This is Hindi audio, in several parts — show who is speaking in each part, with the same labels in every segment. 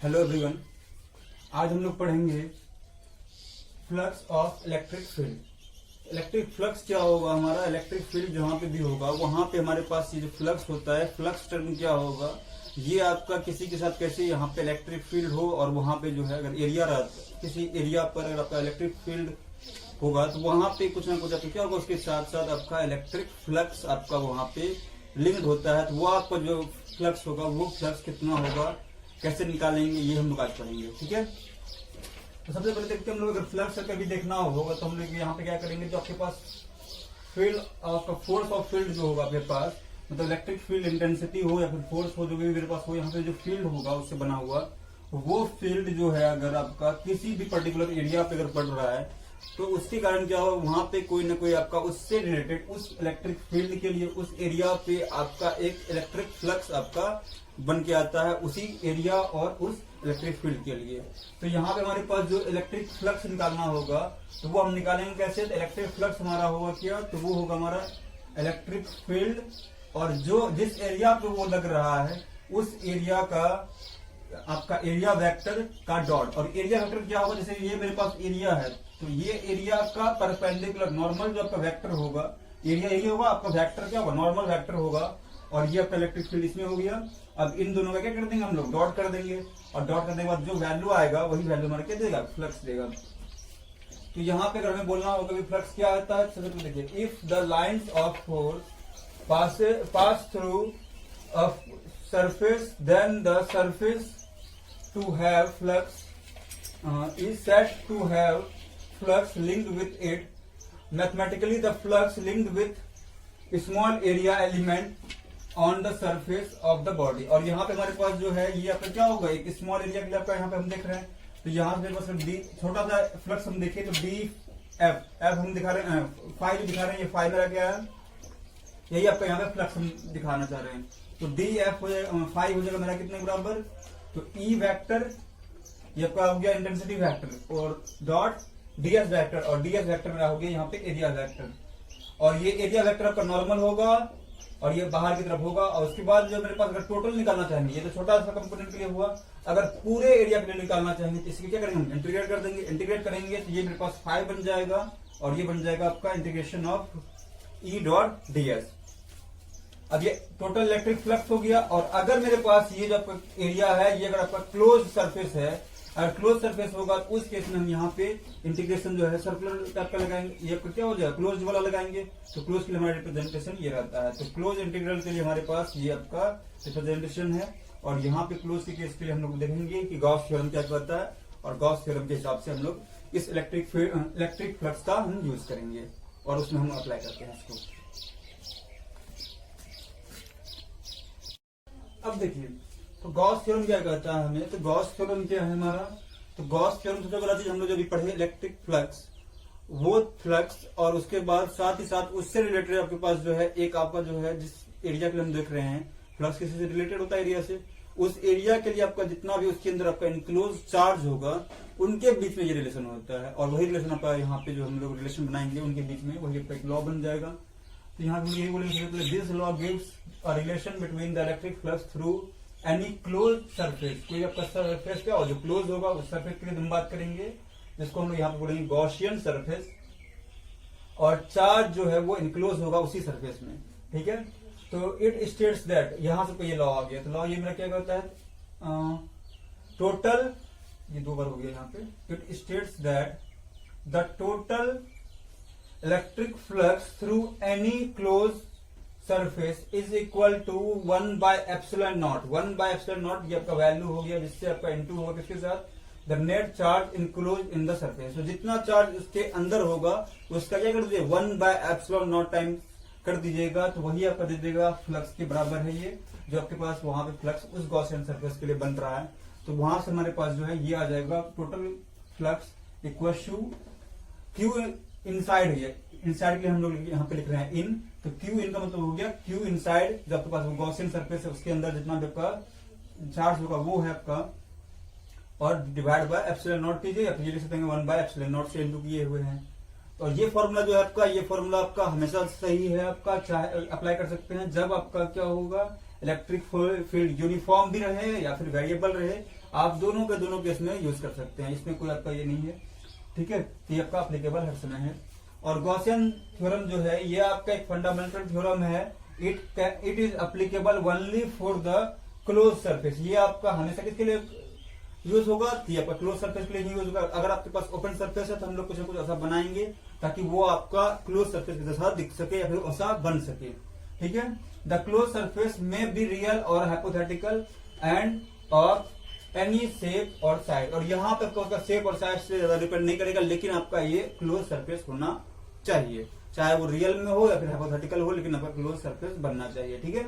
Speaker 1: हेलो एवरीवन, आज हम लोग पढ़ेंगे flux of electric field. Electric flux क्या होगा? हमारा इलेक्ट्रिक फील्ड जहां पे भी होगा वहां पे हमारे पास ये जो फ्लक्स होता है, फ्लक्स टर्म क्या होगा, ये आपका किसी के साथ कैसे यहाँ पे इलेक्ट्रिक फील्ड हो और वहां पे जो है अगर एरिया रहता, किसी एरिया पर अगर आपका इलेक्ट्रिक फील्ड होगा तो वहां पे कुछ ना कुछ आपका क्या होगा, उसके साथ साथ आपका इलेक्ट्रिक फ्लक्स आपका वहां पे लिंक्ड होता है। तो वो आपका जो फ्लक्स होगा वो फ्लक्स कितना होगा, कैसे निकालेंगे, ये हम लोग आज पढ़ेंगे। ठीक है, तो सबसे पहले देखते हैं हम लोग अगर फ्लक्स कभी देखना होगा तो हम लोग यहाँ पे क्या करेंगे, जो आपके पास फील्ड आपका फोर्स ऑफ फील्ड जो होगा आपके पास, मतलब इलेक्ट्रिक फील्ड इंटेंसिटी हो या फिर फोर्स हो, जो भी मेरे पास हो, यहाँ पे जो फील्ड होगा उससे बना हुआ वो फील्ड जो है अगर आपका किसी भी पर्टिकुलर एरिया पे अगर पड़ रहा है तो उसके कारण क्या होगा, वहां पे कोई ना कोई आपका उससे रिलेटेड उस इलेक्ट्रिक फील्ड के लिए उस एरिया पे आपका एक इलेक्ट्रिक फ्लक्स आपका बन के आता है उसी एरिया और उस इलेक्ट्रिक फील्ड के लिए। तो यहाँ पे हमारे पास जो इलेक्ट्रिक फ्लक्स निकालना होगा तो वो हम निकालेंगे कैसे? तो इलेक्ट्रिक फ्लक्स हमारा होगा क्या, तो वो होगा हमारा इलेक्ट्रिक फील्ड और जो जिस एरिया पे वो लग रहा है उस एरिया का आपका एरिया वेक्टर का डॉट। और एरिया वेक्टर क्या होगा, जैसे ये मेरे पास एरिया है तो ये एरिया का परपेंडिकुलर नॉर्मल जो आपका वेक्टर होगा, एरिया यही होगा, आपका वेक्टर क्या होगा, नॉर्मल वेक्टर होगा और ये आपका इलेक्ट्रिक फील्ड इसमें हो गया। अब इन दोनों का क्या कर देंगे हम लोग, डॉट कर देंगे और डॉट करने के बाद जो वैल्यू आएगा वही वैल्यू हमारा क्या देगा, फ्लक्स देगा। तो यहाँ पे अगर हमें बोलना होगा कि फ्लक्स क्या आता है, सबसे पहले देखिए, if the lines of force pass through a surface then the surface to have flux is said to have flux linked with it. Mathematically, the flux linked with small area element on the surface of the body. और यहाँ पे हमारे पास जो है ये आपका क्या होगा, एक स्मॉल एरिया के लिए आपका यहाँ पे हम देख रहे हैं तो यहाँ पे बस डी छोटा सा फ्लक्स हम देखें तो डी एफ हम दिखा रहे हैं, फाइव दिखा रहे हैं, ये फाइव मेरा क्या है, यही आपका यहाँ पे फ्लक्स हम दिखाना चाह रहे हैं। तो डी एफ हो जाएगा, फाइव हो जाएगा मेरा कितने बराबर, तो ई वेक्टर ये आपका हो गया इंटेंसिटी वेक्टर और डॉट डीएस वेक्टर, और डीएस वेक्टर मेरा हो गया यहाँ पे एरिया वेक्टर। और ये एरिया वेक्टर आपका नॉर्मल होगा और ये बाहर की तरफ होगा। और उसके बाद जो मेरे पास अगर टोटल निकालना चाहेंगे, ये तो छोटा सा कंपोनेंट के लिए हुआ, अगर पूरे एरिया के लिए निकालना चाहेंगे तो इसके क्या करेंगे हम, इंटीग्रेट कर देंगे। इंटीग्रेट करेंगे तो ये मेरे पास 5 बन जाएगा और ये बन जाएगा आपका integration of E dot DS. अब ये टोटल इलेक्ट्रिक फ्लक्स हो गया। और अगर मेरे पास ये जो आपका एरिया है ये अगर आपका क्लोज सरफेस है, अगर क्लोज सरफेस होगा तो उस केस में हम यहाँ पे इंटीग्रेशन जो है सर्कुलर टाइप का लगाएंगे, ये आपका क्या हो जाएगा, क्लोज वाला लगाएंगे। तो क्लोज के लिए हमारा रिप्रेजेंटेशन ये रहता है। तो क्लोज इंटीग्रल के लिए हमारे पास ये आपका रिप्रेजेंटेशन है। और यहाँ पे क्लोज के केस के लिए हम लोग देखेंगे कि गॉस थ्योरम क्या कहता है और गॉस थ्योरम के हिसाब से हम लोग इस इलेक्ट्रिक फ्लक्स का हम यूज करेंगे और उसमें हम अप्लाई करते हैं इसको। अब देखिए, तो गॉस थ्योरम क्या कहता है हमें, तो गॉस थ्योरम क्या है हमारा, तो गॉस थ्योरम सबसे बड़ा चीज हम लोग जो भी पढ़े इलेक्ट्रिक फ्लक्स, वो फ्लक्स और उसके बाद साथ ही साथ उससे रिलेटेड आपके पास जो है एक आपका जो है जिस एरिया के लिए हम देख रहे हैं फ्लक्स किसी से रिलेटेड होता है एरिया से, उस एरिया के लिए आपका जितना भी उसके अंदर आपका इनक्लोज चार्ज होगा उनके बीच में ये रिलेशन होता है। और वही रिलेशन आपका यहाँ पे जो हम लोग रिलेशन बनाएंगे उनके बीच में वही आपका एक लॉ बन जाएगा। तो यहाँ पे यही बोलेंगे, this law gives a relation between the electric flux through any close surface. कोई आपका सरफेस क्या हो जो क्लोज होगा उस सरफेस के लिए हम बात करेंगे, जिसको हम लोग यहाँ पे बोलेंगे गॉसियन सरफेस, और चार्ज जो है वो इनक्लोज होगा उसी सरफेस में। ठीक है, तो इट स्टेट्स दैट, यहां से कोई ये लॉ आ गया, तो लॉ ये मेरा क्या कहता है, टोटल, ये 2 बार हो गया यहाँ पे, it states that the total electric flux through any close surface is equal to 1 by epsilon not. 1 by epsilon not ये आपका वैल्यू हो गया, जिससे आपका इनटू होगा किसके साथ, the net charge enclose in the surface. तो जितना चार्ज उसके अंदर होगा उसका क्या कर दीजिए, 1 बाय एप्सिलॉन नॉट टाइम कर दीजिएगा, तो वही आपका दे देगा फ्लक्स के बराबर है ये जो आपके पास वहां पे फ्लक्स उस गॉसियन सरफेस के लिए बन रहा है। तो वहां से हमारे पास जो है ये आ जाएगा total flux equal to Q inside है, इनसाइड के लिए हम लोग यहाँ पे लिख रहे हैं इन, तो क्यू इन का मतलब हो गया क्यू इनसाइड, जो आपके पास गॉसियन सरफेस है उसके अंदर जितना भी आपका चार्ज होगा वो है आपका, और डिवाइड बाय एप्सिलॉन नॉट कीजिए या फिर ये लिख सकते हैं 1 बाय एप्सिलॉन नॉट से इनटू किए हुए हैं। और ये फॉर्मूला जो है आपका, ये फॉर्मूला आपका हमेशा सही है आपका, चाहे अप्लाई कर सकते हैं जब आपका क्या होगा, इलेक्ट्रिक फील्ड यूनिफॉर्म भी रहे या फिर वेरिएबल रहे, आप दोनों केस में यूज कर सकते हैं, इसमें कोई आपका ये नहीं है। ठीक है, तो ये आपका अप्लीकेबल हर समय है। और गॉसियन थ्योरम जो है ये आपका एक फंडामेंटल थ्योरम है। It is applicable only for the close surface. ये आपका हमेशा किसके लिए यूज होगा? ये आपका क्लोज सरफेस के लिए यूज होगा। अगर आपके पास ओपन सरफेस है तो हम लोग कुछ ना कुछ ऐसा बनाएंगे ताकि वो आपका क्लोज सरफेस के जैसा दिख सके या फिर ऐसा बन सके। ठीक है, द क्लोज सरफेस में बी रियल और हाइपोथेटिकल एंड और एनी शेप और साइज। और यहाँ पे आपका शेप और साइज से ज्यादा डिपेंड नहीं करेगा, लेकिन आपका ये क्लोज सरफेस होना चाहिए, चाहे वो रियल में हो या फिर हाइपोथेटिकल हो, लेकिन आपका क्लोज सरफेस बनना चाहिए। ठीक है,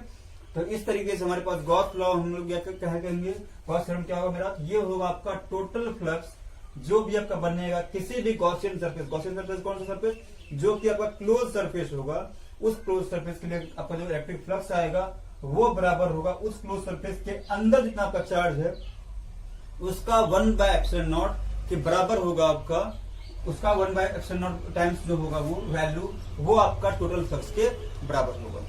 Speaker 1: तो इस तरीके से हमारे पास गॉस लॉ हम लोग क्या कहेंगे, गॉस थ्योरम क्या होगा मेरा, ये होगा आपका टोटल फ्लक्स जो भी आपका बनेगा किसी भी गॉसियन सरफेस। गॉसियन सरफेस कौन सा सरफेस? जो कि आपका क्लोज सरफेस होगा, उस क्लोज सरफेस के लिए आपका जो इलेक्ट्रिक फ्लक्स आएगा वो बराबर होगा उस क्लोज सरफेस के अंदर जितना आपका चार्ज है उसका 1/ε0 के बराबर होगा आपका, उसका 1/ε0 टाइम्स जो होगा वो वैल्यू, वो आपका टोटल फ्लक्स के बराबर होगा।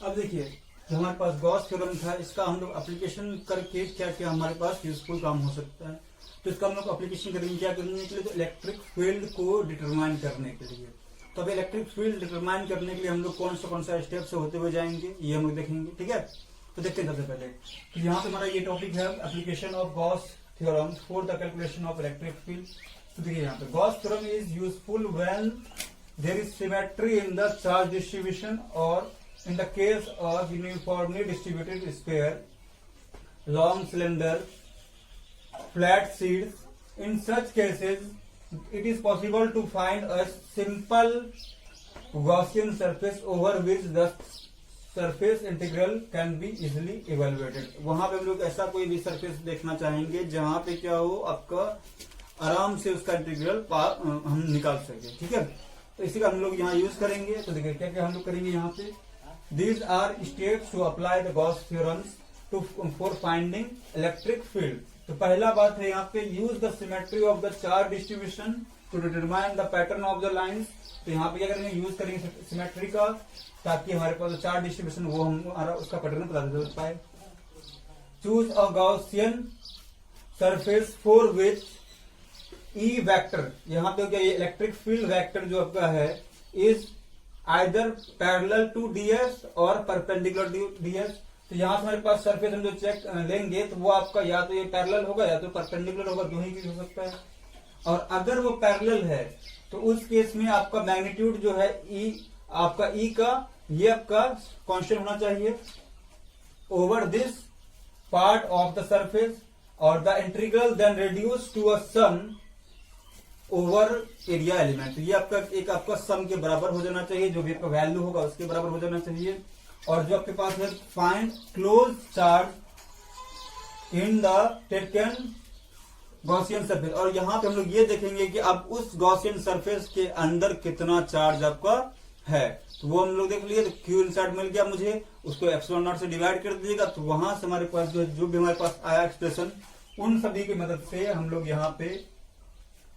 Speaker 1: अब देखिए, जो हमारे पास गॉस थ्योरम था इसका हम लोग एप्लीकेशन करके क्या क्या हमारे पास यूजफुल काम हो सकता है। तो इसका हम लोग एप्लीकेशन करेंगे क्या करने के लिए, तो इलेक्ट्रिक फील्ड को डिटरमाइन करने के लिए। तो अब इलेक्ट्रिक फील्ड डिटरमाइन करने के लिए हम लोग कौन सा स्टेप से होते हुए जाएंगे ये हम लोग देखेंगे। ठीक है, तो देखते हैं सबसे पहले, तो यहाँ पे हमारा ये टॉपिक है application of Gauss theorem for the calculation of electric field. तो देखिए यहाँ पे Gauss theorem is useful when there is symmetry in the charge distribution और in the case of uniformly distributed sphere, long cylinder, flat sheets. In such cases, it is possible to find a simple Gaussian surface over which the surface integral can be easily evaluated. वहां पे हम लोग ऐसा कोई भी सरफेस देखना चाहेंगे जहां पे क्या हो आपका आराम से उसका इंटीग्रल हम निकाल सके। ठीक है, तो इसी का हम लोग यहाँ यूज करेंगे। तो देखिए क्या क्या हम लोग करेंगे यहाँ पे, These are steps to apply the Gauss theorems for finding electric field. तो पहला बात है यहाँ पे use the symmetry of the charge distribution to determine the pattern of the lines. तो यहाँ पे क्या करेंगे, यूज करेंगे सिमेट्री का ताकि हमारे पास जो चार्ज डिस्ट्रीब्यूशन वो हमारा उसका पैटर्न पता चल पाए। Choose a Gaussian surface for which E vector, यहाँ पे क्या ये इलेक्ट्रिक फील्ड वेक्टर जो आपका है is either parallel to ds और perpendicular to ds। तो यहाँ से हमारे पास सरफेस हम जो चेक लेंगे तो वो आपका या तो ये पैरेलल होगा या तो परपेंडिकुलर होगा, दो ही हो सकता है। और अगर वो पैरेलल है तो उस केस में आपका मैग्नीट्यूड जो है ई, आपका ई का ये आपका कांस्टेंट होना चाहिए over this part of the surface, और the integral then reduce to a sum over area element. ये आपका एक आपका सम के बराबर हो जाना चाहिए, जो भी आपका वैल्यू होगा उसके बराबर हो जाना चाहिए। और जो आपके पास है find close charge in the taken Gaussian surface. और यहाँ पे हम लोग ये देखेंगे कि अब उस गॉसियन सरफेस के अंदर कितना चार्ज आपका है। तो वो हम लोग देख लिए, तो क्यू इनसाइड मिल गया मुझे, उसको ε0 से डिवाइड कर दीजिएगा। तो वहां से हमारे पास जो भी हमारे पास आया एक्सप्रेशन, उन सभी की मदद से हम लोग यहाँ पे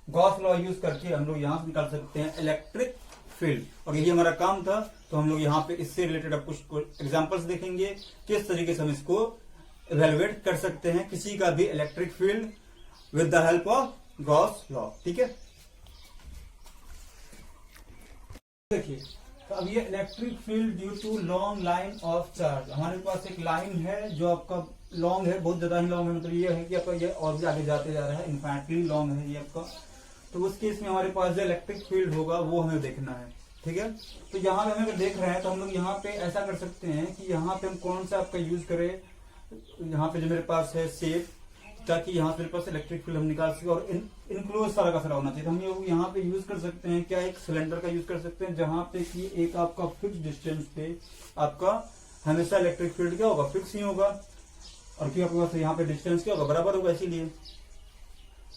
Speaker 1: गॉस लॉ यूज करके हम लोग यहाँ से निकाल सकते हैं इलेक्ट्रिक फील्ड। और यही हमारा काम था। तो हम लोग यहाँ पे इससे रिलेटेड अब कुछ एग्जांपल्स देखेंगे किस तरीके से हम इसको इवेलुएट कर सकते हैं किसी का भी electric field with the help of Gauss law. ठीक है, देखिए तो अब ये electric field due to long line of charge, हमारे पास एक लाइन है जो आपका लॉन्ग है, बहुत ज्यादा ही लॉन्ग है, मतलब ये है कि आपका ये और भी आगे जाते जा रहा है, इनफाइनाइटली लॉन्ग है ये आपका। तो उस केस में हमारे पास जो इलेक्ट्रिक फील्ड होगा वो हमें देखना है। ठीक है, तो यहाँ पे हम अगर देख रहे हैं तो हम लोग यहाँ पे ऐसा कर सकते हैं कि यहाँ पे हम कौन सा आपका यूज करें, यहाँ पे जो मेरे पास है शेप, ताकि यहाँ पे मेरे पास इलेक्ट्रिक फील्ड हम निकाल सके और इनक्लोज सारा का सारा होना चाहिए। तो हम लोग यहाँ पे यूज कर सकते हैं क्या, एक सिलेंडर का यूज कर सकते हैं जहां पे कि एक आपका फिक्स डिस्टेंस पे आपका हमेशा इलेक्ट्रिक फील्ड क्या होगा, फिक्स ही होगा। और क्यों आपके पास यहाँ पे डिस्टेंस क्या होगा, बराबर होगा, इसीलिए।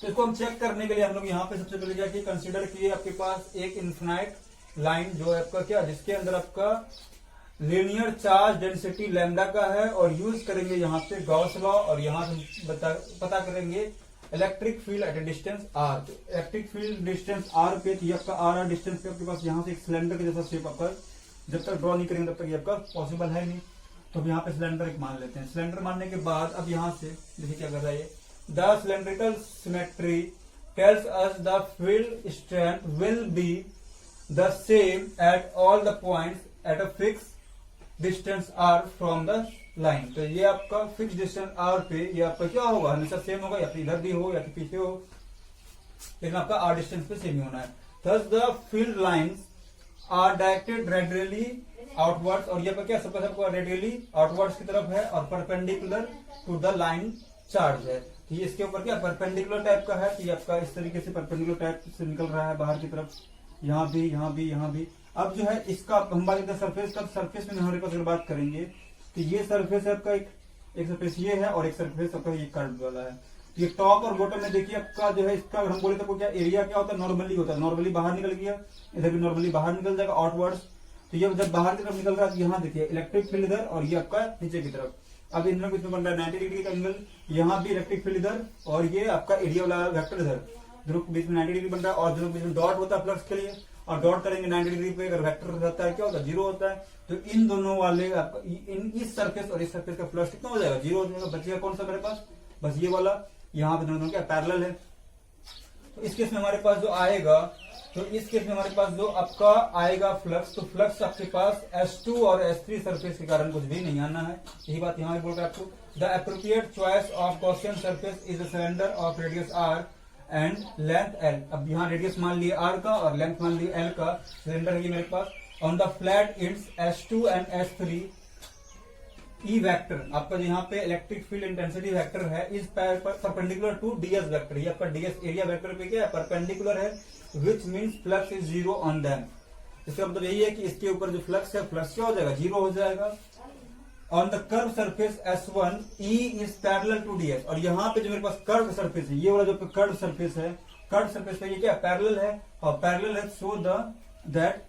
Speaker 1: तो इसको हम चेक करने के लिए हम लोग यहाँ पे सबसे पहले जाके कंसीडर किए आपके पास एक इन्फिनाइट लाइन जो है आपका क्या, जिसके अंदर आपका लीनियर चार्ज डेंसिटी लैम्डा का है, और यूज करेंगे यहाँ पे गॉस लॉ, और यहाँ से पता करेंगे electric field at a distance r. तो इलेक्ट्रिक फील्ड डिस्टेंस आर पे, तो आपका आर डिस्टेंस पे आपके पास यहाँ से एक सिलेंडर के जैसा शेप आपका जब तक ड्रॉ नहीं करेंगे तब तक ये आपका पॉसिबल है नहीं। तो अब यहाँ पे सिलेंडर एक मान लेते हैं। सिलेंडर मानने के बाद अब यहाँ से देखिए क्या कर रहा है ये, the cylindrical symmetry tells us the field strength will be the same at all the points at a fix distance r from the line. तो ये आपका फिक्स डिस्टेंस आर पे ये आपका क्या होगा, हमेशा सेम होगा, या तो इधर भी हो या तो पीछे हो, लेकिन आपका आर डिस्टेंस पे सेम ही होना है। Thus the field lines are directed radially outwards, और ये क्या सबका रेडियली आउटवर्ड्स की तरफ है और perpendicular to the line charge है। तो ये इसके ऊपर क्या परपेंडिकुलर टाइप का है, तो ये आपका इस तरीके से परपेंडिकुलर टाइप से निकल रहा है बाहर की तरफ, यहाँ भी यहाँ भी यहाँ भी। अब जो है इसका हम बात करते हैं सरफेस का। सरफेस में हमारे पास अगर बात करेंगे तो ये सरफेस है आपका, एक सरफेस ये है और एक सरफेस आपका ये कर्व वाला है। तो ये टॉप और बॉटम में देखिए आपका जो है इसका हम बोले तो क्या एरिया क्या होता है, नॉर्मली होता है, नॉर्मली बाहर निकल गया, इधर भी नॉर्मली बाहर निकल जाएगा आउटवर्ड्स। तो ये जब बाहर की तरफ निकल रहा है, यहाँ देखिए इलेक्ट्रिक फील्ड इधर और ये आपका नीचे की तरफ। अब इन दोनों बन रहा है 90 डिग्री का एंगल, यहाँ भी इलेक्ट्रिक फील्ड इधर और ये आपका एरिया वाला वेक्टर इधर, दोनों के बीच में 90 डिग्री बन रहा है। और दोनों के बीच में डॉट होता है फ्लक्स के लिए, और डॉट करेंगे 90 डिग्री पे, अगर वेक्टर रहता है क्या होता है, जीरो होता है। तो इन दोनों वाले आपका इस सरफेस और इस सरफेस का फ्लक्स कितना हो जाएगा, जीरो हो जाएगा। बचेगा कौन सा मेरे पास, बस ये वाला, यहाँ पे दोनों क्या पैरेलल है। तो इस केस में हमारे पास जो आएगा, तो इस केस में हमारे पास जो आपका आएगा फ्लक्स, तो फ्लक्स आपके पास S2 और S3 सरफेस के कारण कुछ भी नहीं आना है। यही बात यहाँ बोल रहा है आपको, the appropriate choice of Gaussian surface is a cylinder of radius r and length l। अब यहाँ रेडियस मान लिए r का और लेंथ मान लिए l का, सिलेंडर है ये मेरे पास। On the flat ends S2 and S3 E vector, आपका जो यहाँ पे इलेक्ट्रिक फील्ड इंटेंसिटी वेक्टर है is perpendicular to DS vector. ये आपका डीएस एरिया वेक्टर पे क्या है, परपेंडिकुलर है, which means flux is zero on them. इसका मतलब यही है कि इसके ऊपर जो फ्लक्स है, फ्लक्स क्या हो जाएगा, जीरो हो जाएगा। On the curve surface S1 E is parallel to DS, और यहाँ पे जो मेरे पास कर्व सरफेस है, ये वाला जो कर्व सरफेस है, कर्व सरफेस पे ये क्या पैरेलल है, और पैरेलल है so that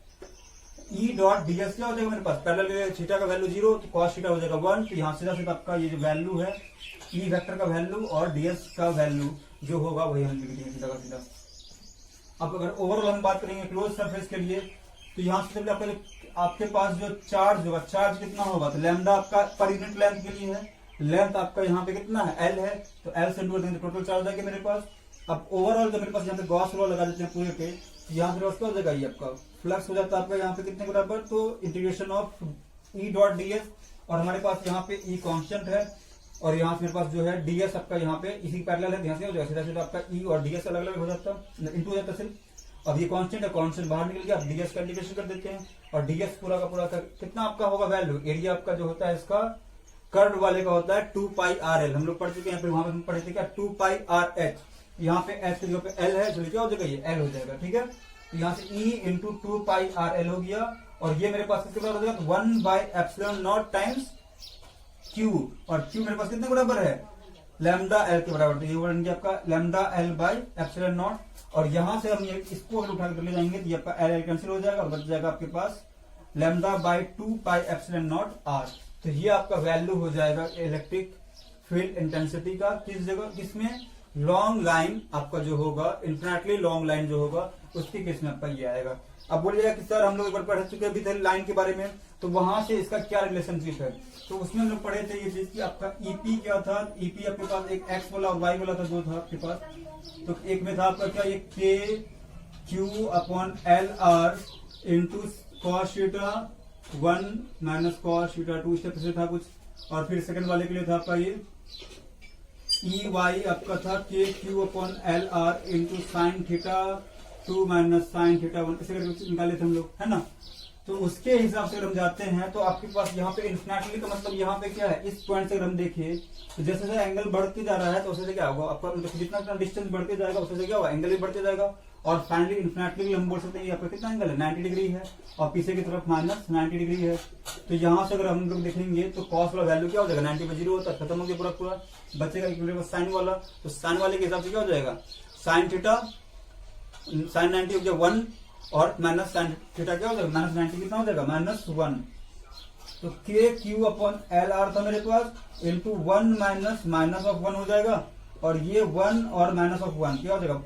Speaker 1: E dot DS क्या हो जाएगा मेरे पास, पैरेलल थीटा का वैल्यू जीरो, तो कॉस थीटा हो जाएगा 1। तो यहाँ सीधा सीधा आपका ये जो वैल्यू है E वेक्टर का वैल्यू और डीएस का वैल्यू जो होगा वही हम लिख देंगे सीधा का सीधा। अब अगर ओवरऑल हम बात करेंगे क्लोज सरफेस के लिए, तो यहाँ से आपके पास जो चार्ज होगा, चार्ज कितना होगा, तो लैम्डा आपका पर यूनिट लेंथ के लिए है, लेंथ आपका यहाँ पे कितना है, L है, तो L से इंटू देंगे टोटल चार्ज आएगा मेरे पास। अब ओवरऑल जो मेरे पास यहाँ पे गॉस लॉ लगा देते हैं पूरे पे, यहाँ पे क्या हो जाएगा, ये आपका फ्लक्स हो जाता है आपका यहाँ पे कितने बराबर, तो integration of E dot DS, और हमारे पास यहाँ पे E कांस्टेंट है, और यहाँ से मेरे पास जो है डीएस आपका यहाँ पे इसी पैरेलल है, ध्यान से हो जाएगा सीधा सीधा आपका E और डीएस अलग अलग हो जाता है, इंटू हो जाता है सिर्फ। अब ये कांस्टेंट है, कांस्टेंट बाहर निकल गया, डीएस का इंटीग्रेशन कर देते हैं, और डीएस पूरा का पूरा कितना आपका होगा वैल्यू, एरिया आपका जो होता है इसका कर्व वाले का होता है 2 पाई RL, हम लोग पढ़ चुके हैं, फिर वहां पे हम पढ़े थे क्या 2 पाई RH, यहाँ पे H के जो पे L है, इसलिए क्या हो जाएगा, ये L हो जाएगा, ठीक है। तो यहाँ से E इंटू 2 पाई RL हो गया, और ये मेरे पास कितने बराबर हो जाएगा, 1 by epsilon not times Q, और Q मेरे पास कितने बराबर है, लैम्डा L के बराबर, तो ये बन गया आपका lambda L by epsilon not. और यहाँ से हम ये इसको अगर उठा कर ले जाएंगे तो ये आपका L कैंसिल हो जाएगा और बच जाएगा आपके पास lambda by 2 pi epsilon naught R। तो ये आपका वैल्यू हो जाएगा इलेक्ट्रिक फील्ड इंटेंसिटी का, किस जगह, किसमें, लॉन्ग लाइन आपका जो होगा, इन्फिनिटली लॉन्ग लाइन जो होगा उसके केस में आपका ये आएगा। अब बोलिएगा कि सर हम लोग एक बार पढ़ चुके अभी थे लाइन के बारे में, तो वहां से इसका क्या रिलेशनशिप है, तो उसमें हम लोग पढ़े थे ये चीज कि आपका ईपी क्या था, ईपी आपके पास एक एक्स वाला और वाई वाला था, दो था आपके पास। तो एक में था आपका क्या, ये के q upon L R into cos theta 1 minus cos theta 2, इससे पीछे था कुछ। और फिर सेकंड वाले के लिए था आपका ये ई वाई आपका था के q upon L R into sine theta 2 minus sine theta 1, इसे करके निकाले थे हम लोग, है ना। तो उसके हिसाब से अगर हम जाते हैं तो आपके पास यहाँ पे इन्फिनिटली का मतलब यहाँ पे क्या है, इस पॉइंट से अगर हम देखें तो जैसे जैसे एंगल बढ़ते जा रहा है तो उससे क्या होगा आपका, जितना डिस्टेंस बढ़ते जाएगा उससे क्या होगा, एंगल भी बढ़ते जाएगा। और फाइनली इन्फिनिटली हम बोल सकते हैं आपका कितना एंगल है, 90 डिग्री है, और पीछे की तरफ माइनस 90 डिग्री है। तो यहाँ से अगर हम लोग देखेंगे तो कॉस वाला वैल्यू क्या हो जाएगा, 90 पर 0 होता है, खत्म हो गया पूरा पूरा, बचेगा एक साइन वाला। तो साइन वाले के हिसाब से क्या हो जाएगा, साइन थीटा साइन 90 हो गया 1, और माइनस साइन थीटा क्या हो जाएगा, माइनस 90 कितना हो जाएगा, -1। तो के क्यू अपॉन एल आर था मेरे पास इंटू 1 माइनस माइनस ऑफ 1 हो जाएगा, और ये 1 और माइनस ऑफ 1 क्या हो जाएगा,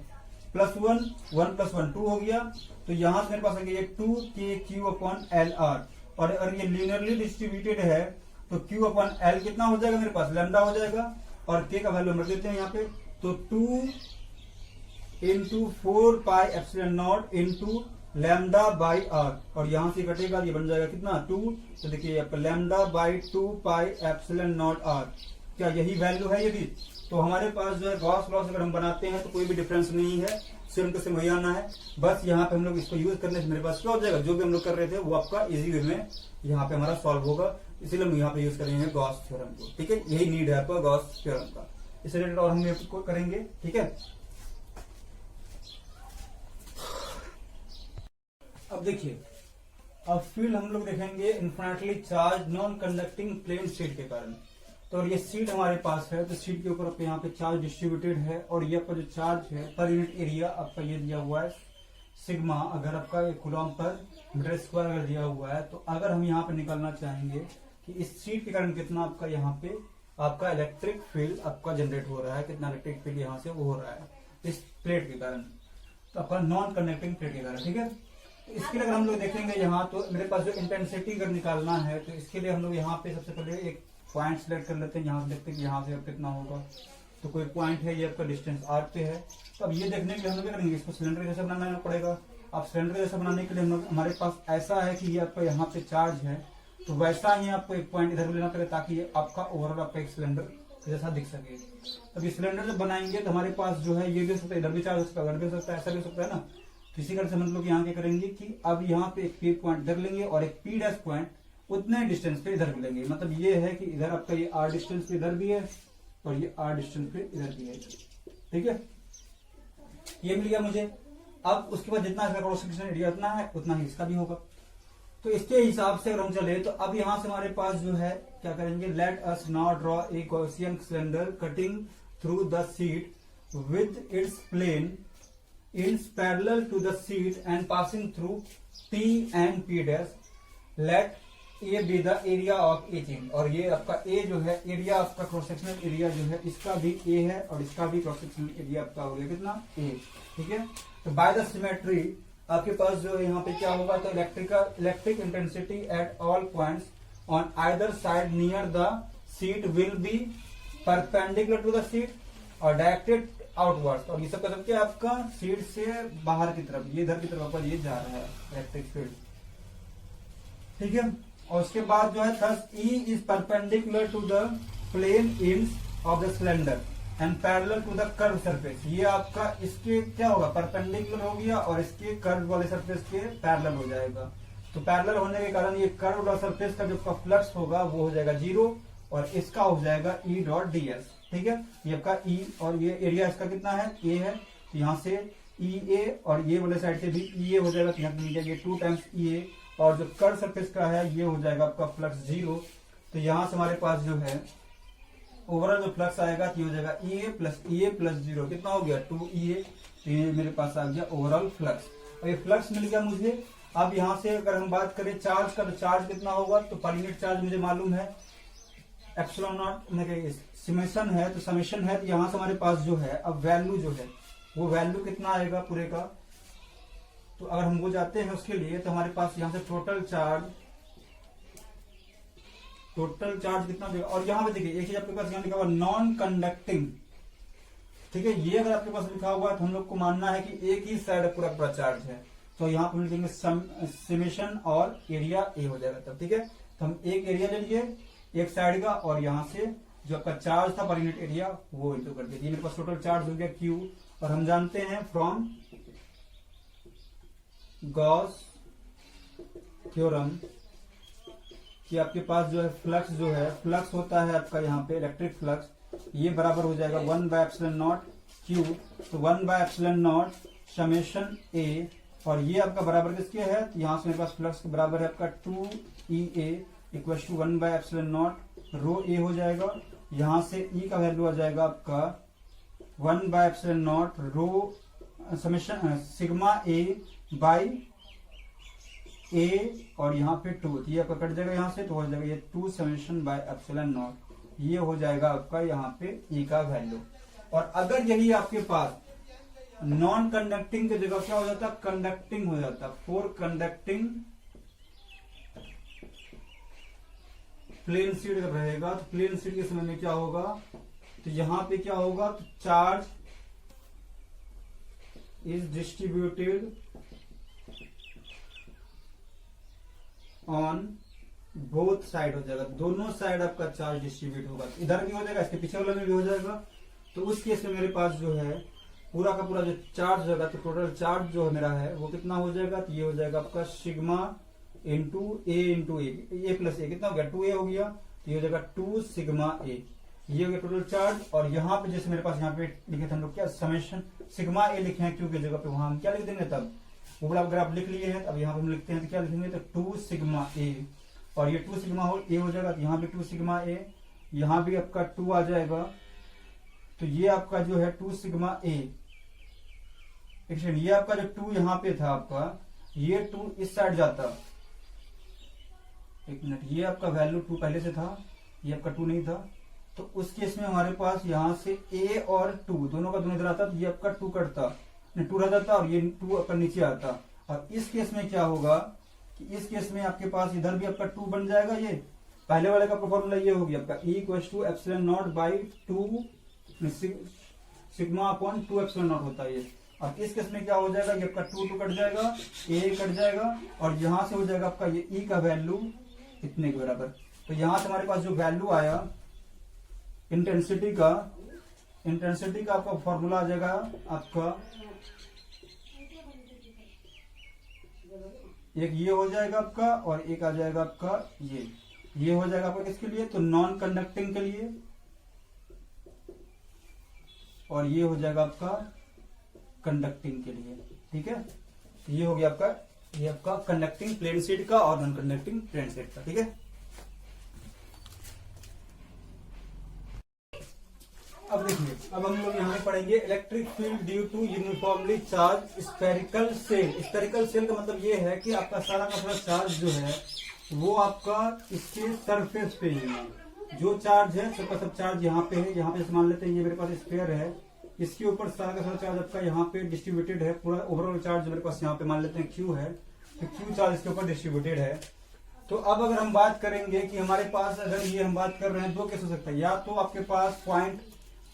Speaker 1: +1, 1 + 1 2 हो गया। तो यहां से मेरे पास आएगा ये 2 के क्यू अपॉन एल आर, और अगर ये लीनियरली डिस्ट्रीब्यूटेड है तो Q अपन L कितना हो जाएगा मेरे पास, लैम्डा हो जाएगा। और K का वैल्यू हम रख देते हैं यहाँ पे, तो 2 into 4 pi epsilon naught into lambda by r, और यहां से कटेगा ये बन जाएगा कितना 2। तो देखिए आपका lambda by 2 pi epsilon naught r, क्या यही वैल्यू है यदि, तो हमारे पास जो है गॉस लॉ अगर हम बनाते हैं तो कोई भी डिफरेंस नहीं है, सिर्फ तो सिर्फ वही आना है। बस यहाँ पे हम लोग इसको यूज करने से मेरे पास क्या हो जाएगा, जो भी हम लोग कर रहे थे वो आपका इजी वे में यहाँ पे हमारा सॉल्व होगा, इसीलिए हम यहाँ पे यूज करेंगे गॉस थ्योरम को। ठीक है, यही नीड है आपका गॉस थ्योरम का, इस रिलेटेड और हम इसको करेंगे। ठीक है, अब देखिए, अब फील्ड हम लोग देखेंगे infinitely charge non conducting plane sheet के कारण। तो ये शीट हमारे पास है, तो शीट के ऊपर आपके यहाँ पे चार्ज डिस्ट्रीब्यूटेड है, और ये आपका जो चार्ज है पर यूनिट एरिया आपका ये दिया हुआ है सिग्मा। अगर आपका एक कूलम पर मीटर स्क्वायर अगर दिया हुआ है, तो अगर हम यहाँ पे निकालना चाहेंगे कि इस शीट के कारण कितना आपका यहाँ पे आपका इलेक्ट्रिक फील्ड आपका जनरेट हो रहा है, कितना इलेक्ट्रिक फील्ड यहाँ से वो हो रहा है इस प्लेट के कारण, तो आपका नॉन कंडक्टिंग प्लेट के कारण। ठीक है, इसके लिए अगर हम लोग देखेंगे यहाँ, तो मेरे पास जो इंटेंसिटी अगर निकालना है, तो इसके लिए हम लोग यहाँ पे सबसे पहले एक पॉइंट सिलेक्ट कर लेते हैं। यहाँ से देखते हैं कि यहाँ से अब कितना होगा, तो कोई पॉइंट है, ये आपका डिस्टेंस आर पे है। तो अब ये देखने के लिए हम लोग क्या करेंगे, इसको सिलेंडर जैसा बनाना पड़ेगा। अब सिलेंडर जैसा बनाने के लिए हम लोग, हमारे पास ऐसा है कि ये आपका यहाँ पे चार्ज है, तो वैसा ही आपको एक पॉइंट इधर लेना पड़ेगा ताकि ये आपका ओवरऑल आपका एक सिलेंडर जैसा दिख सके। अब ये सिलेंडर जब बनाएंगे तो हमारे पास जो है ये भी हो सकता है, इधर भी चार्ज हो सकता है, उधर भी हो सकता है, ऐसा भी हो सकता है ना। इसी कारण से हम लोग यहाँ क्या करेंगे कि अब यहाँ पे एक पी पॉइंट इधर लेंगे और एक पी डैश पॉइंट उतने डिस्टेंस पे इधर भी लेंगे। मतलब ये है कि इधर आपका ये आर डिस्टेंस पे इधर भी है और ये आर डिस्टेंस पे इधर भी है। ठीक है, ये मिल गया मुझे। अब उसके बाद जितना इसका क्रॉस सेक्शन एरिया उतना है, उतना ही इसका भी होगा। तो इसके हिसाब से अगर हम चले तो अब यहाँ से हमारे पास जो है क्या करेंगे, let us now draw a Gaussian cylinder cutting through the sheet with its plane is parallel to the sheet and passing through P and P dash. Let A be the area of etching. और ये आपका A जो है एरिया, आपका क्रॉस सेक्शनल एरिया जो है इसका भी A है और इसका भी क्रॉस सेक्शनल एरिया आपका हो गया कितना A। ठीक है, तो बाय द सिमेट्री आपके पास जो यहाँ पे क्या होगा, तो electric intensity at all points on either side near the sheet will be perpendicular to the sheet और डायरेक्टेड आउटवर्ड। और ये सब का सब क्या आपका शीट से बाहर की तरफ, ये इधर की तरफ पर ये जा रहा है इलेक्ट्रिक फील्ड। ठीक है, और उसके बाद जो है thus E is perpendicular to the plane ends of the cylinder and parallel to the curve surface. ये आपका इसके क्या होगा, परपेंडिकुलर हो गया और इसके कर्व वाले सरफेस के पैरेलल हो जाएगा। तो पैरेलल होने के कारण ये कर्व वाला सरफेस का जो फ्लक्स होगा वो हो जाएगा 0 और इसका हो जाएगा E डॉट डी एस। ठीक है, ये आपका E और ये एरिया इसका कितना है A है, तो यहाँ से EA और ये वाले साइड से भी EA हो जाएगा, तो यहाँ पे ये 2 टाइम्स EA और जो कर्व सरफेस का है ये हो जाएगा आपका फ्लक्स 0। तो यहाँ से हमारे पास जो है ओवरऑल जो फ्लक्स आएगा तो ये हो जाएगा EA प्लस 0 कितना हो गया 2EA। तो ये मेरे पास आ गया ओवरऑल फ्लक्स। और ये फ्लक्स मिल गया मुझे। अब यहाँ से अगर हम बात करें चार्ज का, तो चार्ज कितना होगा, तो पर यूनिट चार्ज मुझे मालूम है एप्सिलॉन नॉट समेशन है, तो समेशन है, तो यहां से हमारे पास जो है अब वैल्यू जो है वो वैल्यू कितना आएगा पूरे का। तो अगर हम वो जाते हैं उसके लिए, तो हमारे पास यहां से टोटल चार्ज कितना देगा। और यहां पे देखिए एक चीज आपके पास यहाँ लिखा हुआ नॉन कंडक्टिंग। ठीक है, ये अगर आपके पास लिखा हुआ है तो हम लोग को मानना है कि एक ही साइड पूरा पूरा चार्ज है, तो यहाँ पर लिखेंगे समेशन और एरिया ए हो जाएगा तब। ठीक है, तो हम एक एरिया ले लिए एक साइड का और यहाँ से जो आपका चार्ज था पर यूनिट एरिया वो इंटू कर दिया। मेरे पास टोटल चार्ज हो गया Q। और हम जानते हैं फ्रॉम गॉस थ्योरम कि आपके पास जो है फ्लक्स होता है आपका यहाँ पे इलेक्ट्रिक फ्लक्स, ये बराबर हो जाएगा 1/ε0 Q। तो 1/ε0 समेशन A और ये आपका बराबर किसके है, तो यहाँ से मेरे पास फ्लक्स के बराबर है आपका 2EA इक्वल टू 1/ε0 रो ए हो जाएगा। यहां से E का वैल्यू आ जाएगा आपका 1/ε0 rho summation sigma A by A और यहाँ पे 2, तो ये आपका कट जाएगा यहाँ से, तो हो जाएगा ये 2 समेशन बाय एप्सिलॉन नॉट। ये हो जाएगा आपका यहाँ पे E का वैल्यू। और अगर यही आपके पास नॉन कंडक्टिंग की जगह क्या हो जाता, कंडक्टिंग हो जाता। फॉर कंडक्टिंग प्लेन शीट जब रहेगा तो प्लेन शीट के समय में क्या होगा, तो यहाँ पे क्या होगा, तो charge is distributed on both side हो जाएगा, दोनों साइड आपका चार्ज डिस्ट्रीब्यूट होगा, इधर भी हो जाएगा, इसके पीछे वाले में भी हो जाएगा। तो उस केस में मेरे पास जो है पूरा का पूरा जो चार्ज होगा, तो टोटल चार्ज जो मेरा है वो कितना हो जाएगा, तो ये हो जाएगा आपका सिग्मा इंटू ए प्लस ए, कितना हो गया, 2a हो गया, तो ये हो जाएगा 2 सिग्मा ए, ये हो गया टोटल चार्ज। और यहाँ पे जैसे मेरे पास यहाँ पे लिखे थे हम लोग क्या, समेशन सिग्मा ए लिखे हैं, क्यू की जगह पे वहां हम क्या लिख देंगे, तब वो बड़ा अगर आप लिख लिए हैं, अब यहाँ पे हम लिखते हैं तो क्या लिखेंगे, तो 2 सिग्मा ए, और ये 2 सिग्मा ए हो जाएगा, तो यहाँ भी 2 सिग्मा ए, यहाँ भी आपका 2 आ जाएगा, तो ये आपका जो है 2 सिग्मा ए, ये आपका जो 2 यहाँ पे था आपका, ये 2 इस साइड जाता, एक मिनट, ये आपका वैल्यू 2 पहले से था, ये आपका 2 नहीं था, तो उस केस में हमारे पास यहाँ से a और 2 दोनों का दोनों इधर आता, तो ये आपका 2 कटता, 2 रह जाता, और ये 2 आपका नीचे आता। और इस केस में क्या होगा कि इस केस में आपके पास इधर भी आपका 2 बन जाएगा, ये पहले वाले का फॉर्मूला ये होगी आपका E = epsilon not by 2 sigma upon 2 epsilon not होता है ये। और इस केस में क्या हो जाएगा, ये आपका 2 कट जाएगा, a कट जाएगा, और यहां से हो जाएगा आपका ये E का वैल्यू कितने के बराबर। तो यहां से हमारे पास जो वैल्यू आया इंटेंसिटी का आपका फॉर्मूला आ जाएगा आपका, एक ये हो जाएगा आपका, और एक आ जाएगा आपका ये हो जाएगा आपका किसके लिए, तो नॉन कंडक्टिंग के लिए, और ये हो जाएगा आपका कंडक्टिंग के लिए, ठीक है। तो ये हो गया आपका, ये आपका कंडक्टिंग प्लेन शीट का और नॉन कंडक्टिंग प्लेन शीट का, ठीक है। अब देखिए, अब हम लोग यहाँ पढ़ेंगे electric field due to uniformly charge spherical shell. Spherical shell का मतलब ये है कि आपका सारा का सारा चार्ज जो है वो आपका इसके सरफेस पे ही है, जो चार्ज है सबका सब चार्ज यहाँ पे है, यहाँ पे मान लेते हैं ये मेरे पास स्फीयर है, इसके ऊपर सारा का सारा चार्ज आपका यहाँ पे डिस्ट्रीब्यूटेड है, पूरा ओवरऑल चार्ज मेरे पास यहाँ पे मान लेते हैं Q है, तो Q चार्ज इसके ऊपर डिस्ट्रीब्यूटेड है। तो अब अगर हम बात करेंगे कि हमारे पास अगर ये हम बात कर रहे हैं, दो केस हो सकता है, या तो आपके पास पॉइंट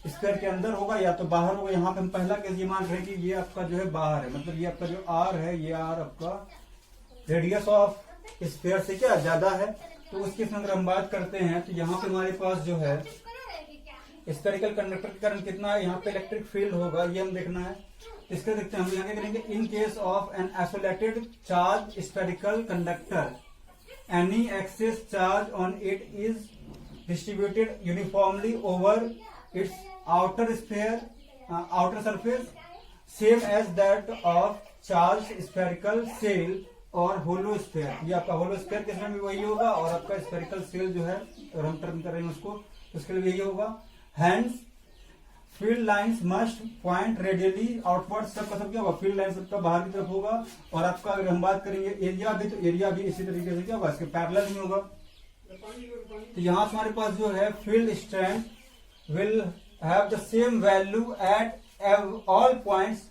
Speaker 1: स्क्वायर के अंदर होगा या तो बाहर होगा। यहाँ पे हम पहला केस ये मान रहे हैं कि ये आपका जो है बाहर है, मतलब ये आपका जो R है, ये R आपका रेडियस ऑफ स्फीयर से क्या ज्यादा है। तो उसके अंदर हम बात करते हैं तो यहाँ पे हमारे पास जो है स्फेरिकल कंडक्टर के कारण कितना है, यहाँ पे इलेक्ट्रिक फील्ड होगा, ये हम देखना है। इसके देखते हैं हम यहाँ क्या करेंगे, in case of an isolated charge spherical conductor any excess charge on it is distributed uniformly over its outer sphere outer surface same as that of charge spherical shell और होलो स्फीयर। ये आपका होलो स्फीयर के समय भी वही होगा, और आपका स्फेरिकल सेल जो है और हम टर्न कर रहे हैं उसको, उसके लिए यही होगा। Hence field lines must point radially outward, सबका सब क्या होगा, फील्ड लाइन सबका बाहर की तरफ होगा। और आपका अगर हम बात करेंगे एरिया भी, तो एरिया भी इसी तरीके से क्या होगा, इसके पैरेलल में होगा। तो यहां से हमारे पास जो है field strength will have the same value eight all points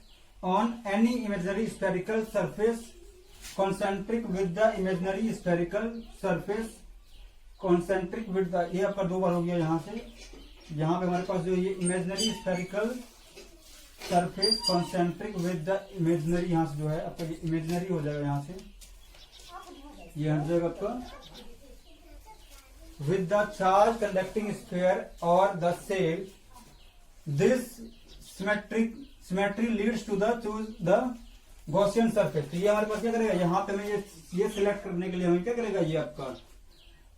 Speaker 1: on any imaginary spherical surface concentric with the imaginary spherical surface concentric with the, ये आपका दो बार हो गया यहाँ से। यहाँ पे हमारे पास जो ये imaginary spherical surface concentric with the imaginary, यहाँ से जो है आपका ये इमेजिनरी हो जाएगा, यहाँ से ये हट जाएगा आपका with the charge conducting sphere or the cell. This symmetry leads to the Gaussian surface. तो ये हमारे पास क्या करेगा, यहाँ पे हमें ये सिलेक्ट करने के लिए हमें क्या करेगा, ये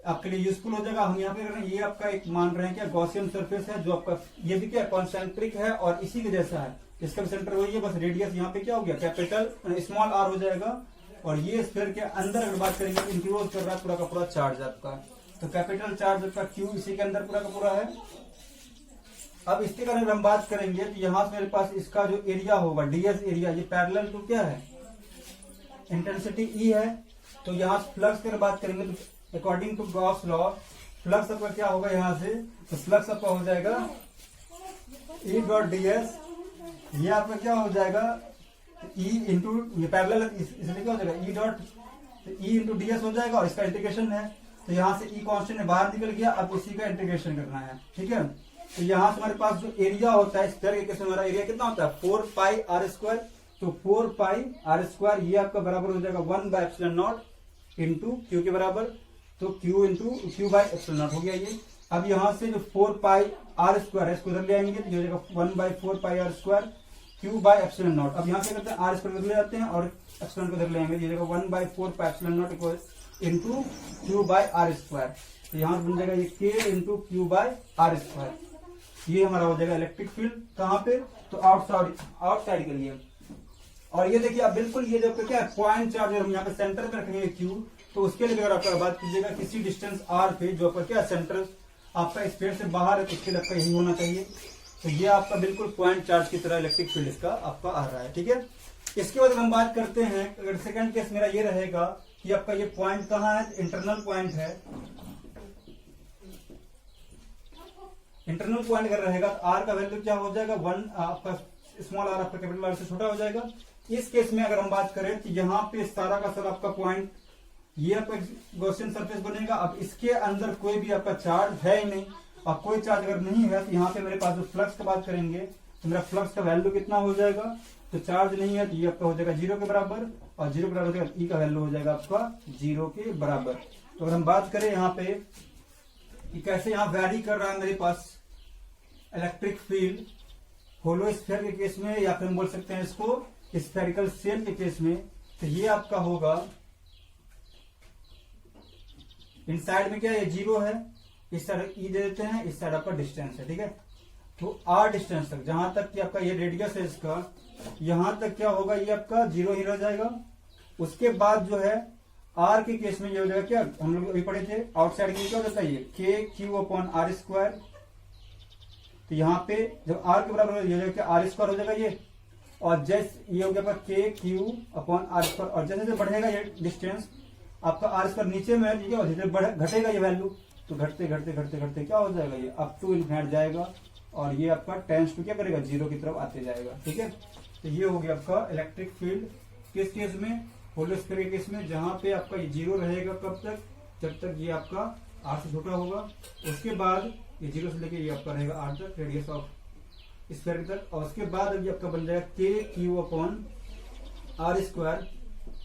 Speaker 1: आपके लिए यूजफुल हो जाएगा। हम यहाँ पे कर रहे हैं, ये आपका एक मान रहे हैं क्या गॉसियन सरफेस है, जो आपका ये भी क्या कॉन्सेंट्रिक है और इसी के जैसा है, इसका भी सेंटर वही है, बस रेडियस यहाँ पे क्या हो गया, कैपिटल स्मॉल r हो जाएगा। और ये स्फीयर के अंदर अगर बात करेंगे इंक्लोज कर रहा है पूरा का पूरा चार्ज आपका, तो कैपिटल चार्ज आपका Q इसी के अंदर पूरा का पूरा है। अब इसके कारण अगर हम बात करेंगे तो यहाँ से मेरे पास इसका जो एरिया होगा ds एरिया, ये पैरेलल टू क्या है, इंटेंसिटी E है। तो यहाँ से फ्लक्स की बात करेंगे तो according to Gauss law flux आपका क्या होगा, यहाँ से तो फ्लक्स आपका हो जाएगा E डॉट ds, ये आपका क्या हो जाएगा E इंटू, ये पैरेलल इसलिए क्या हो जाएगा E dot E into ds हो जाएगा, और इसका इंटीग्रेशन है। तो यहाँ से ई कांस्टेंट बाहर निकल गया, अब इसी का इंटीग्रेशन करना है, ठीक है। तो यहाँ से हमारे पास जो एरिया होता है स्फीयर के केस में हमारा एरिया कितना होता है 4 पाई आर स्क्वायर, तो 4 पाई आर स्क्वायर ये आपका बराबर हो जाएगा 1/ε0 इंटू क्यू के बराबर, तो क्यू इंटू क्यू बाई ε0 हो गया ये। अब यहाँ से जो 4 पाई आर स्क्वायर है इसको इधर ले आएंगे तो ये हो जाएगा 1/4 पाई आर स्क्वायर क्यू बाई ε0। अब यहाँ क्या करते हैं आर स्क्वायर इधर ले जाते हैं और एप्सिलॉन को इधर ले आएंगे, ये हो जाएगा 1/4 pi ε0 equal into Q by R square, तो यहाँ बन जाएगा ये K into Q by R square. ये हमारा हो जाएगा इलेक्ट्रिक फील्ड कहाँ पे, तो आउटसाइड के लिए। और ये देखिए आप बिल्कुल ये जो क्या पॉइंट चार्ज हम यहाँ पे सेंटर में रखेंगे क्यू, तो उसके लिए अगर आपका बात कीजिएगा किसी डिस्टेंस आर पे जो आपका क्या सेंटर आपका स्फीयर से बाहर है तो उसके लिए आपका यही होना चाहिए। तो ये आपका बिल्कुल पॉइंट चार्ज की तरह इलेक्ट्रिक फील्ड इसका आपका आ रहा है, ठीक है। इसके बाद हम बात करते हैं, अगर सेकंड केस मेरा ये रहेगा कि आपका ये पॉइंट कहाँ है, इंटरनल पॉइंट है। इंटरनल पॉइंट अगर रहेगा तो आर का वैल्यू क्या हो जाएगा 1, आपका स्मॉल आर आपका कैपिटल आर से छोटा हो जाएगा। इस केस में अगर हम बात करें तो यहाँ पे सारा का सारा आपका पॉइंट ये आपका गॉसियन सरफेस बनेगा। अब इसके अंदर कोई भी आपका चार्ज है ही नहीं, और कोई चार्ज अगर नहीं है तो यहाँ पे मेरे पास जो फ्लक्स की बात करेंगे तो मेरा फ्लक्स का वैल्यू कितना हो जाएगा, तो चार्ज नहीं है तो ये आपका हो जाएगा 0 के बराबर, और 0 के बराबर हो जाएगा ई का वैल्यू हो जाएगा आपका 0 के बराबर। तो अगर हम बात करें यहाँ पे कि कैसे यहाँ वैरी कर रहा है मेरे पास इलेक्ट्रिक फील्ड होलो स्फीयर के केस में, या फिर हम बोल सकते हैं इसको स्फेरिकल शेल के केस में, तो ये आपका होगा इन साइड में क्या है 0 है, इस साइड ई दे देते हैं, इस साइड आपका डिस्टेंस है, ठीक है। तो आर डिस्टेंस तक जहां तक कि आपका ये रेडियस है इसका, यहां तक क्या होगा ये आपका 0 ही रह जाएगा। उसके बाद जो है आर के केस में ये हो जाएगा क्या, हम लोग अभी पढ़े थे आउटसाइड के लिए क्या हो जाता है ये के क्यू अपॉन आर स्क्वायर। तो यहाँ पे जब आर के बराबर ये हो जाएगा आर स्क्वायर हो जाएगा ये, और जैसे ये हो गया के क्यू अपॉन आर स्क्वायर, और जैसे जैसे बढ़ेगा ये डिस्टेंस आपका आर स्क्वायर नीचे में है, ठीक है, घटेगा ये वैल्यू, तो घटते घटते घटते घटते क्या हो जाएगा ये अप टू इन्फिनिट जाएगा, और ये आपका टेंस टू क्या करेगा 0 की तरफ आते जाएगा, ठीक है। तो ये हो गया आपका इलेक्ट्रिक फील्ड किस केस में, होलो स्फीयर के केस में, जहां पे आपका ये 0 रहेगा कब तक, जब तक ये आपका आर से छोटा होगा। उसके बाद ये 0 से लेके ये आपका रहेगा आर तक रेडियस ऑफ स्फीयर तक, और उसके बाद अभी आपका बन जाएगा k q upon r square,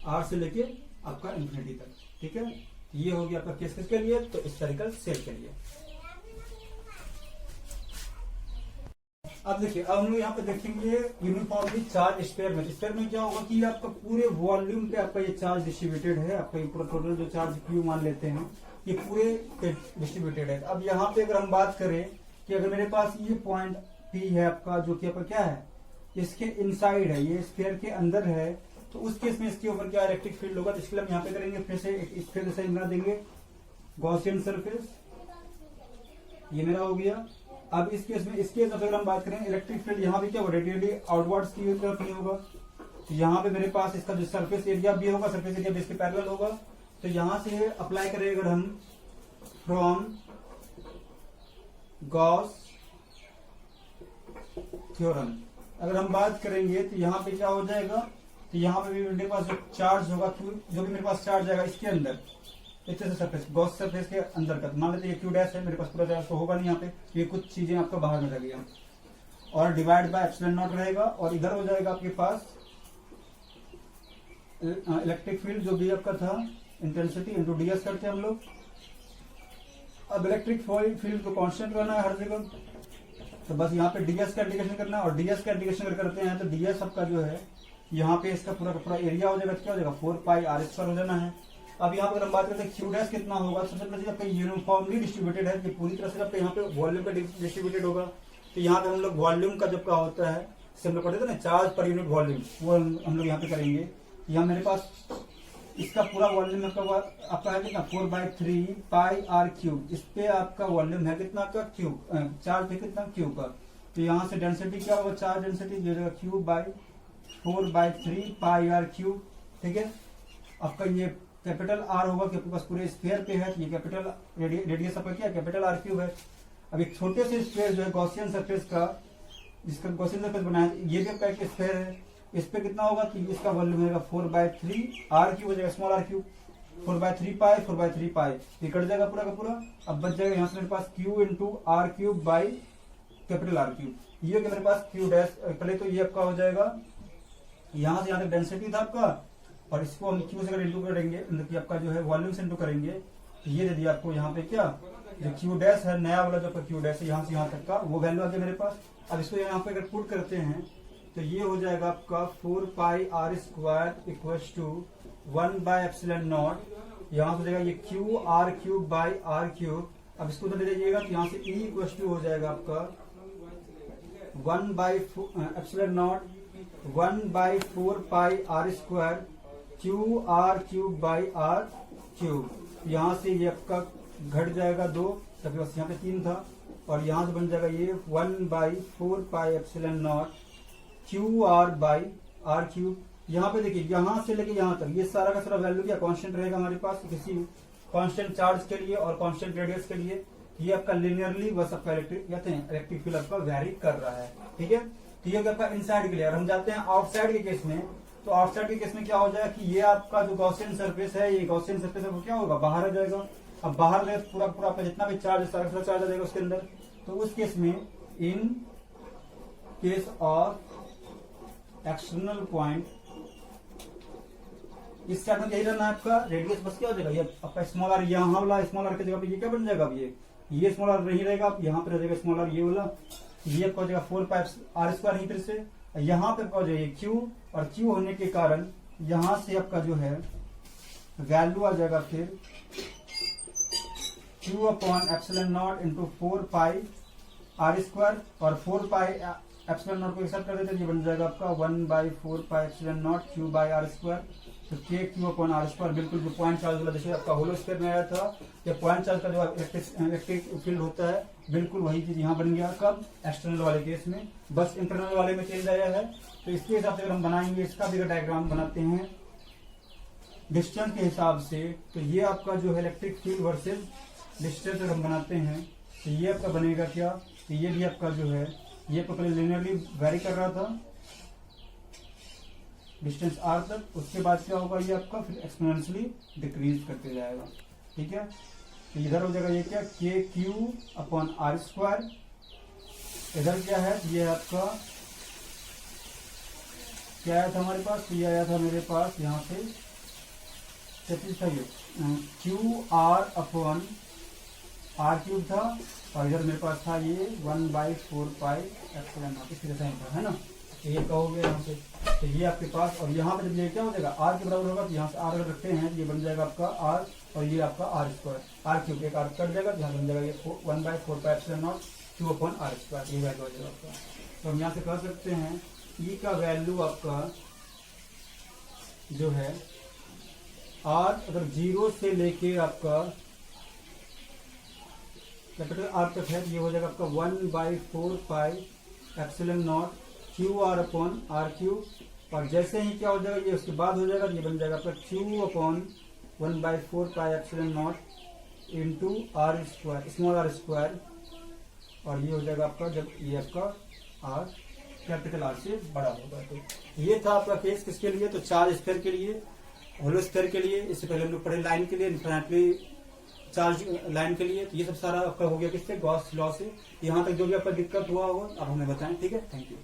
Speaker 1: r से लेके आपका इन्फिनिटी तक, ठीक है। ये हो गया आपका केस किसके लिए, तो स्फेरिकल शेल के लिए। अब देखिए अब हम लोग यहाँ पे देखेंगे यूनिफॉर्मली चार्ज स्फीयर में। स्फीयर में क्या होगा कि आपका पूरे वॉल्यूम पे आपका ये चार्ज डिस्ट्रीब्यूटेड है, आपका ये पूरा टोटल जो चार्ज क्यू मान लेते हैं ये पूरे पे डिस्ट्रीब्यूटेड है। अब यहाँ पे अगर हम बात करें कि अगर मेरे पास ये पॉइंट पी है आपका, जो कि आपका क्या है इसके इनसाइड है, ये स्फीयर के अंदर है, तो उस केस में इसके ऊपर क्या इलेक्ट्रिक फील्ड होगा। तो इसके लिए हम यहाँ पे करेंगे फिर से एक स्फीयर जैसे बना देंगे गॉसियन सरफेस, ये मेरा हो गया। अब इस केस में इसके अगर हम बात करें इलेक्ट्रिक फील्ड यहाँ भी क्या होगा रेडियली आउटवर्ड्स की तरफ नहीं होगा, तो यहाँ पे मेरे पास इसका जो सरफेस एरिया भी होगा, सरफेस एरिया भी इसके पैरेलल होगा, तो यहाँ से अप्लाई करें अगर हम फ्रॉम गॉस थ्योरम अगर हम बात करेंगे तो यहाँ पे क्या हो जाएगा, तो यहाँ पे भी मेरे पास जो चार्ज होगा जो भी मेरे पास चार्ज आएगा इसके अंदर इस तरह से सरफेस गॉस सरफेस के अंदर का, मान लेते हैं क्यू डैश है मेरे पास पूरा चार्ज तो होगा नहीं यहाँ पे, ये कुछ चीजें आपका बाहर में रह गया, और डिवाइड बाय एप्सिलॉन नॉट रहेगा, और इधर हो जाएगा आपके पास इलेक्ट्रिक फील्ड जो भी आपका था इंटेंसिटी इंटू डीएस करते हैं हम लोग। अब इलेक्ट्रिक फील्ड को कांस्टेंट रहना है हर जगह, तो बस यहाँ पे डीएस का इंटीग्रेशन करना है, और डीएस का इंटीग्रेशन अगर करते हैं तो डीएस आपका जो है यहाँ पे इसका पूरा का पूरा एरिया हो जाएगा, क्या हो जाएगा 4 पाई आर स्क्वायर हो जाना है। अब यहाँ पर हम बात करते हैं क्यू डैश कितना होगा, सबसे पहले आपका यूनिफॉर्मली डिस्ट्रीब्यूटेड है, कि पूरी तरह से आपका यहाँ पे वॉल्यूम पे डिस्ट्रीब्यूटेड होगा। तो यहाँ पे हम लोग वॉल्यूम का जब का होता है जिसे हम लोग पढ़ते थे ना चार्ज पर यूनिट वॉल्यूम, वो हम लोग यहाँ पे करेंगे। यहाँ मेरे पास इसका पूरा वॉल्यूम आपका है कितना 4/3 पाई आर क्यूब, इस पे आपका वॉल्यूम है कितना का क्यूब, चार्ज है कितना क्यूब का। तो यहाँ से डेंसिटी क्या होगा, charge density cube by 4/3 pi r cube, ठीक है। आपका ये कैपिटल आर होगा कि आपके पास पूरे स्फीयर पे है, ये कैपिटल रेडियस आपका क्या कैपिटल आर क्यूब है। अब एक छोटे से स्फीयर जो है गॉसियन सरफेस का, जिसका गॉसियन सरफेस बनाया ये भी आपका एक स्फीयर है, इस पे कितना होगा कि इसका वॉल्यूम होगा 4/3 आर क्यूब हो जाएगा स्मॉल आर क्यूब। 4/3 पाई 4/3 पाई, ये कट जाएगा पूरा का पूरा। अब बच जाएगा यहाँ से मेरे पास Q into r cube by capital r cube. ये कि मेरे पास Q डैश, पहले तो ये आपका हो जाएगा यहाँ से यहाँ तक डेंसिटी था आपका, और इसको हम Q से अगर इंटू करेंगे, मतलब कि आपका जो है वॉल्यूम से इंटू करेंगे, ये दे दिया आपको यहाँ पे क्या, जो Q डैश है नया वाला जो आपका Q डैश है यहाँ से यहाँ तक का वो वैल्यू आ गया मेरे पास। अब इसको यहाँ पे अगर पुट करते हैं तो ये हो जाएगा आपका 4πr² इक्वल्स टू 1/ε0, यहाँ से हो जाएगा ये Q r cube by r cube. अब इसको तो ले लीजिएगा तो यहाँ से E इक्वल्स टू हो जाएगा आपका 1/4πr² Q r cube by r cube. यहाँ से ये आपका घट जाएगा 2, तभी बस यहाँ पे 3 था, और यहाँ से बन जाएगा ये 1/4πε0 Q r by r cube. यहाँ पे देखिए यहाँ से लेके यहाँ तक ये सारा का सारा वैल्यू क्या कांस्टेंट रहेगा हमारे पास किसी कांस्टेंट चार्ज के लिए और कांस्टेंट रेडियस के लिए। ये आपका लिनियरली बस आपका इलेक्ट्रिक फील्ड आपका वेरी कर रहा है, ठीक है। तो ये आपका इनसाइड के लिए। और हम जाते हैं आउटसाइड के केस में, तो आउटसाइड के केस में क्या हो जाएगा कि ये आपका जो गॉसियन सरफेस है, ये गॉसियन सरफेस है वो क्या होगा, बाहर आ जाएगा। अब बाहर गए पूरा पूरा आपका जितना भी चार्ज सारा चार्ज आ जाएगा उसके अंदर। तो उस केस में इन केस ऑफ एक्सटर्नल पॉइंट, इस साइड में यही रहना है आपका रेडियस, बस क्या हो जाएगा ये आपका स्मॉल आर, यहाँ वाला स्मॉल आर की जगह पे ये क्या बन जाएगा, अब ये स्मॉल आर नहीं रहेगा, अब यहाँ पे रह जाएगा स्मॉल आर, ये वाला ये आपका हो जाएगा 4πr² ही फिर से। यहाँ पे आपका हो जाएगा Q, और Q होने के कारण यहाँ से आपका जो है वैल्यू आ जाएगा फिर Q/ε0 इंटू 4πr², और 4πε0 को एक साथ कर देते, ये बन जाएगा आपका 1/4πε0 Q/r²। तो KQ/r², बिल्कुल जो पॉइंट चार्ज वाला जैसे आपका होलो स्फीयर में आया था, या पॉइंट चार्ज का जो इलेक्ट्रिक फील्ड होता है, बिल्कुल वही चीज यहाँ बन गया। कब, एक्सटर्नल वाले केस में, बस इंटरनल वाले में चेंज आया है। तो इसके हिसाब से अगर हम बनाएंगे, इसका भी डायग्राम बनाते हैं डिस्टेंस के हिसाब से, तो ये आपका जो है इलेक्ट्रिक फील्ड वर्सेज डिस्टेंस अगर हम बनाते हैं तो ये आपका बनेगा क्या, तो ये भी आपका जो है ये पहले लिनियरली वेरी कर रहा था डिस्टेंस r तक, उसके बाद क्या होगा ये आपका फिर एक्सपोनेंशियली डिक्रीज करते जाएगा, ठीक है। तो इधर हो जाएगा ये क्या KQ/r², इधर क्या है, ये आपका क्या आया था हमारे पास, ये आया था मेरे पास यहाँ से QR/r³ था, और इधर मेरे पास था ये 1/4πε0, इस तरह से था, है ना। ये कहोगे यहाँ से, तो ये आपके पास, और यहाँ पे जब ये क्या हो जाएगा r के बराबर होगा, तो यहाँ से r अगर रखते हैं ये बन जाएगा आपका r, और ये आपका r², r³ एक r कट जाएगा, यहाँ बन जाएगा ये 1/4πε0 Q/r², ये वैल्यू हो जाएगा आपका। तो हम यहाँ से कह सकते हैं E का वैल्यू आपका जो है r अगर 0 से लेके आपका कैपिटल R तक है, ये हो जाएगा आपका 1/4πε0 QR/r³, और जैसे ही क्या हो जाएगा ये उसके बाद हो जाएगा, ये बन जाएगा आपका Q/1/4πε0 into r², small r², और ये हो जाएगा आपका जब ये आपका r कैपिटल R से बड़ा होगा। तो ये था आपका केस किसके लिए, तो चार्ज स्फीयर के लिए, होलो स्फीयर के लिए। इससे पहले हम लोग पढ़े लाइन के लिए, इन्फिनिटली चार्ज लाइन के लिए। तो ये सब सारा आपका हो गया किससे, गॉस लॉ से। यहाँ तक जो भी आपका दिक्कत हुआ हो आप हमें बताएं, ठीक है। Thank you.